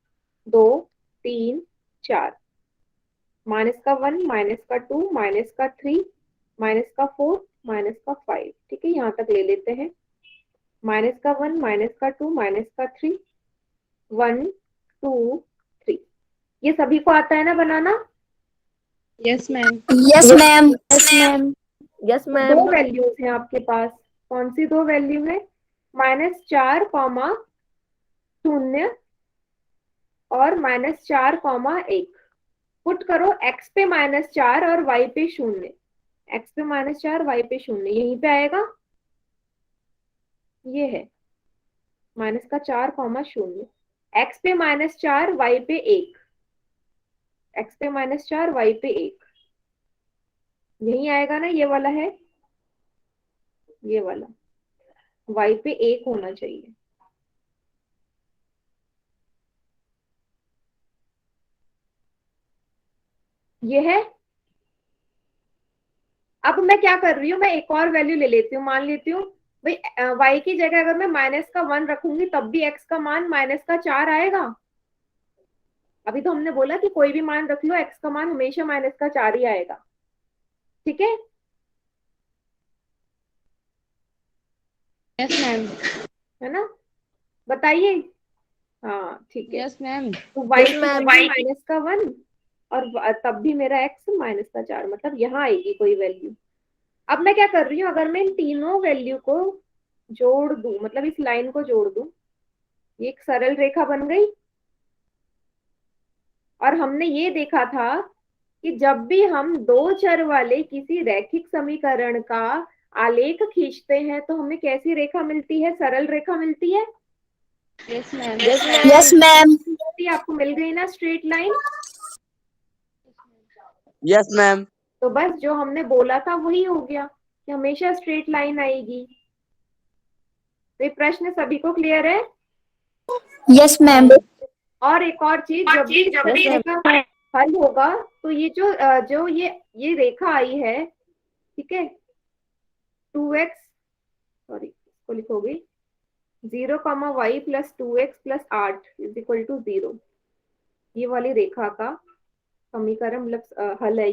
2, 3, 4, -1, -2, -3, -4, -5, ठीक है, यहाँ तक ले लेते हैं। -1, -2, -3, 1, 2, 3। ये सभी को आता है ना बनाना? Yes, ma'am. Yes, ma'am. Yes, ma'am. Yes, तो ma'am. दो वैल्यूज हैं आपके पास। कौन सी दो वैल्यू है? -4, 0 और -4, 1। पुट करो x पे -4 और y पे 0। x पे -4, y पे 0, यहीं पे आएगा। ये है -4, 0, x पे -4, y पे 1, x पे -4, y पे 1, यही आएगा ना, ये वाला है, ये वाला y पे 1 होना चाहिए। ये है। अब मैं क्या कर रही हूँ, मैं एक और वैल्यू ले लेती हूँ, मान लेती हूँ भाई y की जगह अगर मैं -1 रखूंगी तब भी x का मान -4 आएगा। अभी तो हमने बोला कि कोई भी मान रख लो, x का मान हमेशा -4 ही आएगा, ठीक है। Yes, ma'am. है ना, बताइए। हाँ ठीक है, Yes, ma'am. तो y Yes, की ma'am. जगह -1 और तब भी मेरा x -4, मतलब यहाँ आएगी कोई वैल्यू। अब मैं क्या कर रही हूँ, अगर मैं इन तीनों वैल्यू को जोड़ दूं, मतलब इस लाइन को जोड़ दूं, ये एक सरल रेखा बन गई। और हमने ये देखा था कि जब भी हम दो चर वाले किसी रैखिक समीकरण का आलेख खींचते हैं तो हमें कैसी रेखा मिलती है? सरल रेखा मिलती है। Yes, ma'am. Yes, ma'am. Yes, ma'am. आपको मिल गई ना स्ट्रेट लाइन? Yes ma'am. तो बस जो हमने बोला था वही हो गया कि हमेशा स्ट्रेट लाइन आएगी। तो ये प्रश्न सभी को क्लियर है? Yes, ma'am. और एक और चीज, जब भी इस प्रश्न का हल होगा तो ये जो ये रेखा आई है, ठीक है, 2x, सॉरी इसको लिखोगे 0, y + 2x + 8 = 0, ये वाली रेखा का समीकरण मतलब हल है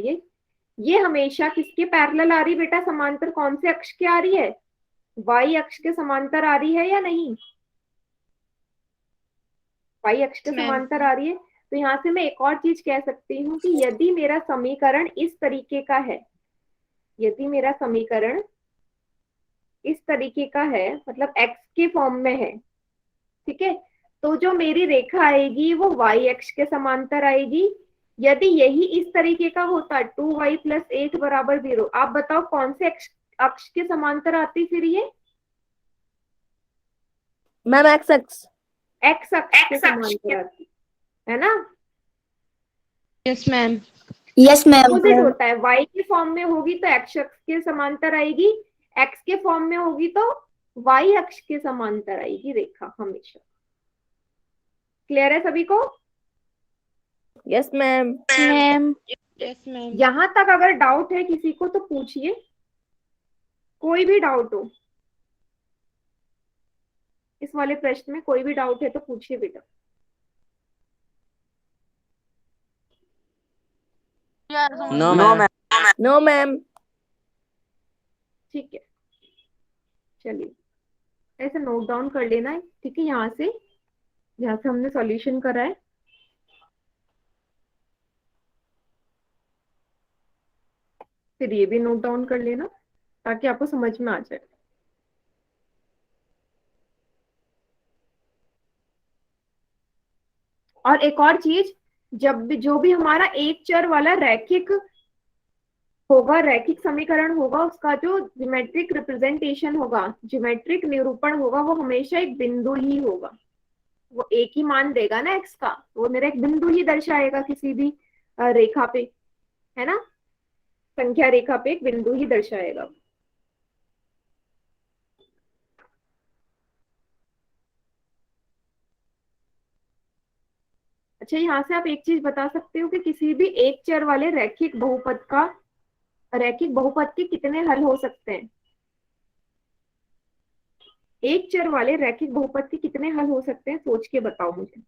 ये हमेशा किसके पैरेलल आ रही बेटा? समांतर कौन से अक्ष के आ रही है? y अक्ष के समांतर आ रही है या नहीं? y अक्ष के Yes, ma'am. समांतर आ रही है। तो यहाँ से मैं एक और चीज कह सकती हूँ कि यदि मेरा समीकरण इस तरीके का है, यदि मेरा समीकरण इस तरीके का है, मतलब x के फॉर्म में है, ठीक है, तो जो मेरी रेखा आएगी वो y अक्ष के समांतर आएगी। यदि यही इस तरीके का होता 2y + 8 = 0, आप बताओ कौन से अक्ष के समांतर आती फिर ये? Ma'am x x. x अक्ष के समांतर आती है ना। Yes, ma'am. Yes, ma'am. Opposite होता है, y के फॉर्म में होगी तो x अक्ष के समांतर आएगी, x के फॉर्म में होगी तो y अक्ष के समांतर आएगी रेखा हमेशा। क्लियर है सभी को? Yes, ma'am. Ma'am. Yes, ma'am. यहां तक अगर डाउट है किसी को तो पूछिए, कोई भी डाउट हो इस वाले प्रश्न में, कोई भी डाउट है तो पूछिए बेटा। No ma'am. No, ma'am. ठीक है, चलिए ऐसे नोट डाउन कर लेना है, ठीक है, यहाँ से जहाँ से हमने सॉल्यूशन करा है। फिर ये भी नोट डाउन कर लेना ताकि आपको समझ में आ जाए। और एक और चीज, जब भी जो भी हमारा एक चर वाला रैखिक होगा, रैखिक समीकरण होगा, उसका जो ज्योमेट्रिक रिप्रेजेंटेशन होगा, ज्योमेट्रिक निरूपण होगा, वो हमेशा एक बिंदु ही होगा। वो एक ही मान देगा ना एक्स का, वो मेरा एक बिंदु ही दर्शाएगा किसी भी रेखा पे, है ना, संख्या रेखा पे एक बिंदु ही दर्शाएगा। अच्छा, यहाँ से आप एक चीज बता सकते हो कि किसी भी एक चर वाले रैखिक बहुपद के कितने हल हो सकते हैं? एक चर वाले रैखिक बहुपद के कितने हल हो सकते हैं, सोच के बताओ मुझे।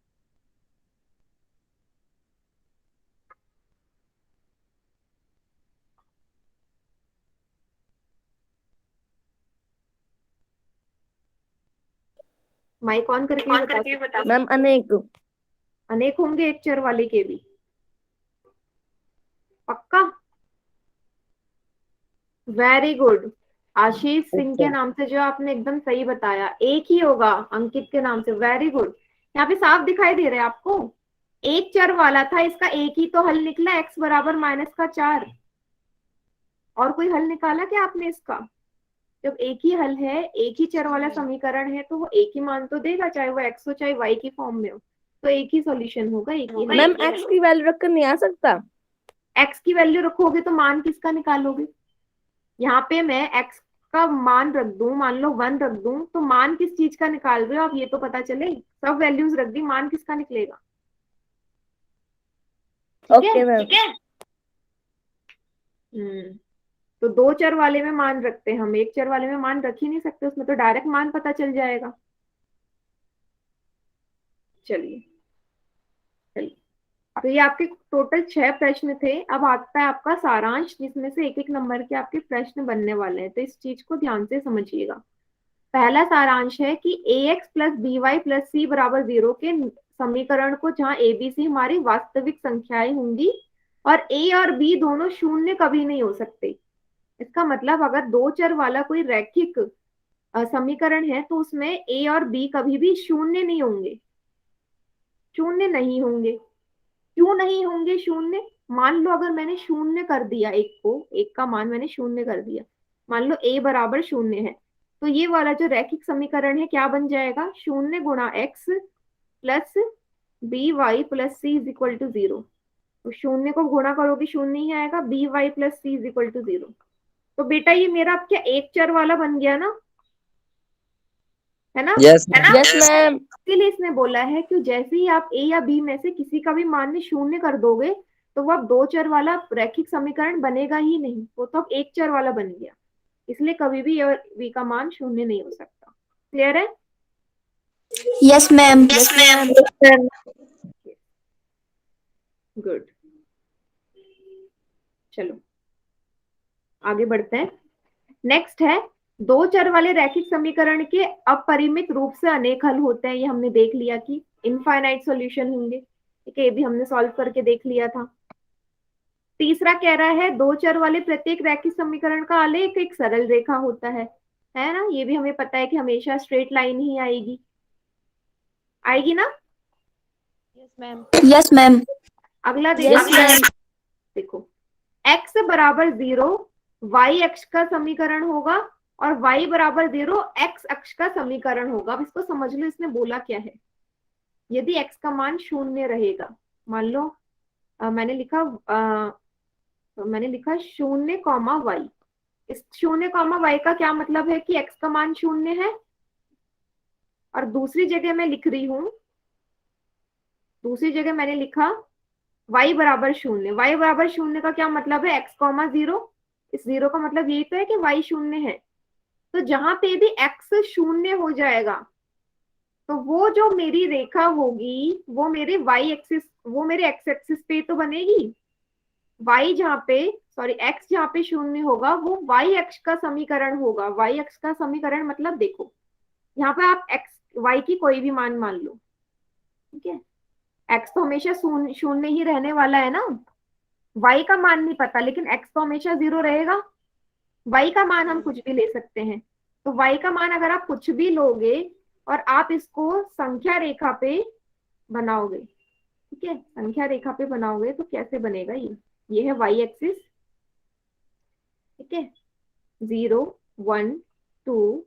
माइक ऑन करके बता। मैम अनेक। अनेक होंगे एक चर वाले के भी? पक्का? Very good. आशीष सिंह के नाम से जो आपने एकदम सही बताया, एक ही होगा अंकित के नाम से। Very good. यहाँ पे साफ दिखाई दे रहा है आपको, एक चर वाला था, इसका एक ही तो हल निकला, x बराबर -4। और कोई हल निकाला क्या आपने इसका? जब एक ही हल है, एक ही चर वाला समीकरण है, तो वो एक ही मान तो देगा, चाहे वो x हो चाहे y की फॉर्म में हो, तो एक ही सॉल्यूशन होगा, एक ही। मैम x की वैल्यू रखकर नहीं आ सकता? x की वैल्यू रखोगे तो मान किसका निकालोगे? यहाँ पे मैं x का मान रख दूं, मान लो 1 रख दूं, तो मान किस चीज का निकाल रहे हो आप, ये तो पता चले। सब वैल्यूज रख दी, मान किसका निकलेगा? Okay ma'am. तो दो चर वाले में मान रखते हैं हम, एक चर वाले में मान रख ही नहीं सकते, उसमें तो डायरेक्ट मान पता चल जाएगा। चलिए चलिए, तो ये आपके टोटल 6 प्रश्न थे। अब आता है आपका सारांश, जिसमें से एक एक नंबर के आपके प्रश्न बनने वाले हैं, तो इस चीज को ध्यान से समझिएगा। पहला सारांश है कि ax plus by plus c बराबर 0 के समीकरण को, जहां a b c हमारी वास्तविक संख्याएं होंगी और a और b दोनों शून्य कभी नहीं हो सकते। इसका मतलब अगर दो चर वाला कोई रैखिक समीकरण है, तो उसमें a और b कभी भी शून्य नहीं होंगे, शून्य नहीं होंगे। क्यों नहीं होंगे शून्य? मान लो अगर मैंने शून्य कर दिया एक का मान मैंने शून्य कर दिया, मान लो a बराबर 0 है, तो ये वाला जो रैखिक समीकरण है क्या बन जाएगा? 0 गुणा x plus b y plus c is equal to 0। तो 0 को गुणा करोगे 0 ही आएगा, b y plus c is equal to 0। तो बेटा ये मेरा अब क्या एक चर वाला बन गया ना, है ना? Yes. Yes ma'am. इसीलिए इसने बोला है कि जैसे ही आप ए या बी में से किसी का भी मान में 0 कर दोगे, तो वो अब दो चर वाला रैखिक समीकरण बनेगा ही नहीं, वो तो अब एक चर वाला बन गया। इसलिए कभी भी ए और बी का मान 0 नहीं हो सकता। क्लियर है? Yes ma'am. गुड। चलो आगे बढ़ते हैं। नेक्स्ट है, दो चर वाले रैखिक समीकरण के अपरिमित रूप से अनेक हल होते हैं। ये हमने देख लिया कि इनफाइनाइट सॉल्यूशन होंगे, ठीक है, ये भी हमने सॉल्व करके देख लिया था। तीसरा कह रहा है दो चर वाले प्रत्येक रैखिक समीकरण का आलेख एक सरल रेखा होता है ना? ये भी हमें पता है कि हमेशा स्ट्रेट लाइन ही आएगी, आएगी ना? Yes ma'am. Yes ma'am. अगला Yes, देखो, x बराबर 0 y अक्ष का समीकरण होगा और y बराबर 0 x अक्ष का समीकरण होगा। अब इसको समझ लो, इसने बोला क्या है। यदि x का मान 0 रहेगा, मान लो मैंने लिखा 0, y। इस 0, y का क्या मतलब है कि x का मान 0 है, और दूसरी जगह मैं लिख रही हूं, दूसरी जगह मैंने लिखा y बराबर 0। y बराबर 0 का क्या मतलब है? x, 0। इस 0 का मतलब यही तो है कि y 0 है। तो जहां पे भी x 0 हो जाएगा, तो वो जो मेरी रेखा होगी वो मेरे y एक्सिस, वो मेरे x एक्सिस पे तो बनेगी। y जहाँ पे, सॉरी x जहाँ पे 0 होगा, वो y अक्ष का समीकरण होगा। y अक्ष का समीकरण मतलब देखो, यहाँ पे आप x y की कोई भी मान लो, ठीक है, x तो हमेशा 0 ही रहने वाला है ना। y का मान नहीं पता, लेकिन x तो हमेशा 0 रहेगा। y का मान हम कुछ भी ले सकते हैं। तो y का मान अगर आप कुछ भी लोगे और आप इसको संख्या रेखा पे बनाओगे, ठीक है, संख्या रेखा पे बनाओगे, तो कैसे बनेगा? ये है y एक्सिस, ठीक है, 0 1 2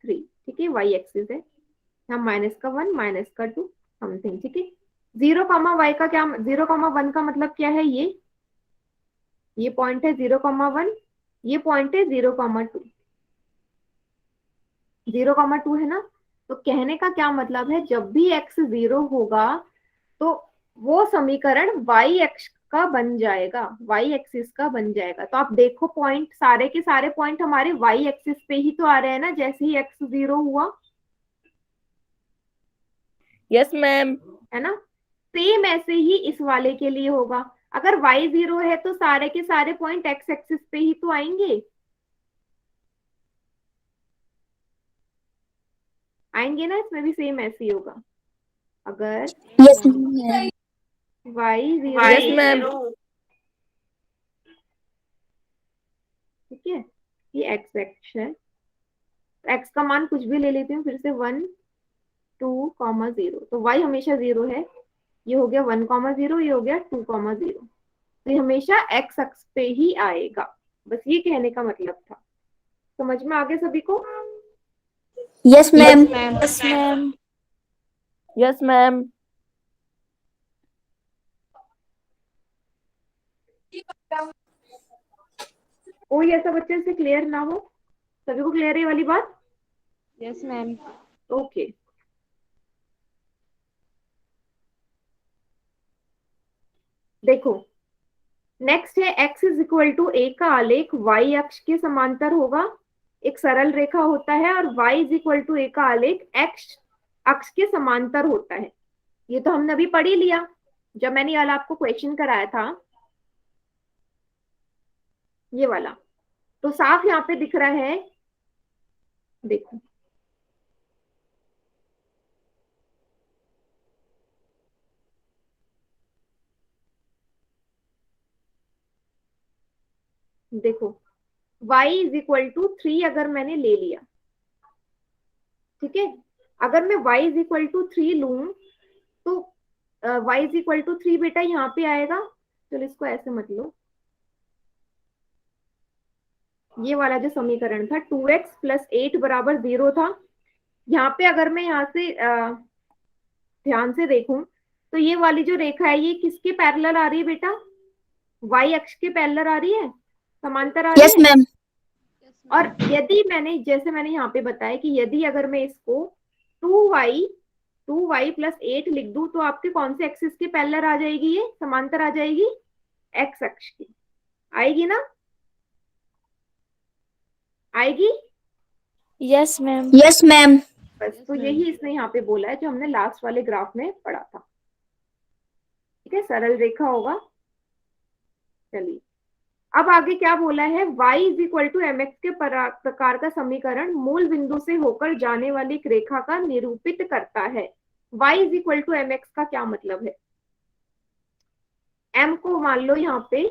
3, ठीक है, y एक्सिस है। यहाँ माइनस का 1 माइनस का 2 समथिंग, ठीक है। 0, y का क्या, 0, 1 का मतलब क्या है? ये पॉइंट है 0, 1, ये पॉइंट है 0, 2, 0, 2 है ना। तो कहने का क्या मतलब है, जब भी x 0 होगा तो वो समीकरण वाई एक्स का बन जाएगा, वाई एक्सिस का बन जाएगा। तो आप देखो पॉइंट, सारे के सारे पॉइंट हमारे वाई एक्सिस पे ही तो आ रहे हैं ना, जैसे ही एक्स 0 हुआ, यस मैम। है ना। सेम ऐसे ही इस वाले के लिए होगा। अगर y 0 है तो सारे के सारे पॉइंट x एक्सिस पे ही तो आएंगे, आएंगे ना, इसमें भी सेम ऐसे ही होगा। अगर yes ma'am. y 0, yes ma'am. ठीक है, ये x एक्स है, x का मान कुछ भी ले लेती हूँ फिर से, 1 2 0, तो y हमेशा 0 है। ये हो गया 1 0, ये हो गया 2 0, तो ये हमेशा x अक्ष पे ही आएगा। बस ये कहने का मतलब था। समझ में आ गया सभी को? Yes ma'am. Yes ma'am. Yes ma'am. कोई ऐसा बच्चे से क्लियर ना हो? सभी को क्लियर है ये वाली बात? Yes ma'am. ओके, देखो नेक्स्ट है x is equal to a का आलेख y अक्ष के समांतर होगा, एक सरल रेखा होता है, और y is equal to a का आलेख x अक्ष के समांतर होता है। ये तो हमने अभी पढ़ ही लिया जब मैंने वाला आपको क्वेश्चन कराया था, ये वाला। तो साफ यहाँ पे दिख रहा है, देखो देखो y इज इक्वल टू 3 अगर मैंने ले लिया, ठीक है, अगर मैं y इज इक्वल टू 3 लूं तो y इज इक्वल टू 3 बेटा यहाँ पे आएगा। चलो इसको ऐसे मत लो, ये वाला जो समीकरण था 2x प्लस 8 बराबर 0 था। यहाँ पे अगर मैं यहाँ से ध्यान से देखूं तो ये वाली जो रेखा है ये किसके पैरेलल आ रही है बेटा? y अक्ष के पैरेलल आ रही है, समांतर आ रही यस है। मैम। और यदि मैंने, जैसे मैंने यहाँ पे बताया कि यदि अगर मैं इसको 2y प्लस 8 लिख दूं तो आपके कौन से एक्सिस के पैरेलल आ जाएगी? ये समांतर आ जाएगी, x अक्ष की आएगी ना, आएगी। Yes ma'am. Yes ma'am. बस तो यही इसने यहाँ पे बोला है जो हमने लास्ट वाले ग्राफ में पढ़ा था। ठीक है, सरल रेखा होगा। चलिए अब आगे क्या बोला है, y is equal to m x के प्रकार का समीकरण मूल बिंदु से होकर जाने वाली एक रेखा का निरूपित करता है। y is equal to m x का क्या मतलब है? m को मान लो यहाँ पे,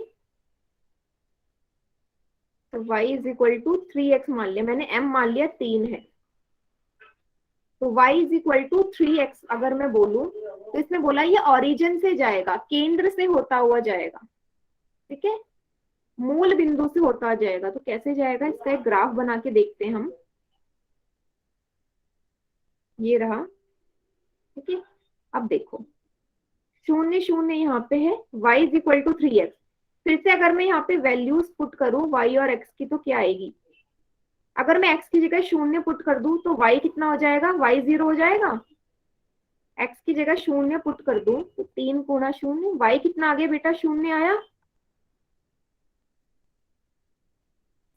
तो y is equal to 3x मान लिया मैंने, m मान लिया 3 है, तो y is equal to 3x अगर मैं बोलूं तो इसने बोला ये ओरिजिन से जाएगा, केंद्र से होता हुआ जाएगा, ठीक है, मूल बिंदु से होता जाएगा। तो कैसे जाएगा, इसका एक ग्राफ बना के देखते हैं हम। ये रहा, ठीक है। अब देखो 0 0 यहाँ पे है, y is equal to 3x। फिर से अगर मैं यहाँ पे वैल्यूज पुट करूं y और x की तो क्या आएगी? अगर मैं x की जगह 0 पुट कर दूं तो y कितना हो जाएगा? y 0 हो जाएगा। x की जगह 0 पुट कर दूं तो 3 गुणा 0, y कितना आ गया बेटा? 0 आया।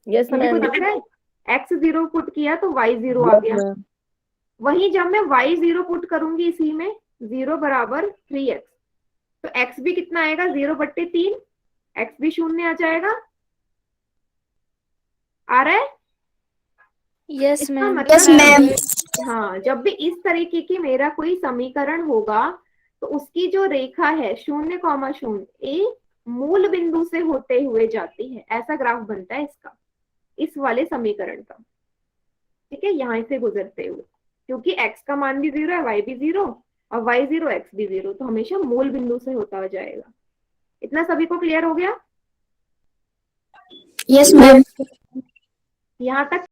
यस सभी को मैम। दिख रहा है? x 0 पुट किया तो y 0 आ गया। वहीं जब मैं y 0 पुट करूंगी इसी में, 0 बराबर 3x, तो x भी कितना आएगा? 0/3, x भी 0 आ जाएगा। आ रहा है? यस इसका मैम। मतलब यस मैम। हाँ, जब भी इस तरीके की मेरा कोई समीकरण होगा तो उसकी जो रेखा है 0, 0 ए मूल बिंदु से होते हुए जाती है, ऐसा ग्राफ बनता है इसका, इस वाले समीकरण का, ठीक है, यहाँ से गुजरते हुए, क्योंकि x का मान भी 0 है, y भी 0 और y 0 x भी 0, तो हमेशा मूल बिंदु से होता हुआ जाएगा। इतना सभी को क्लियर हो गया? Yes ma'am. यहाँ तक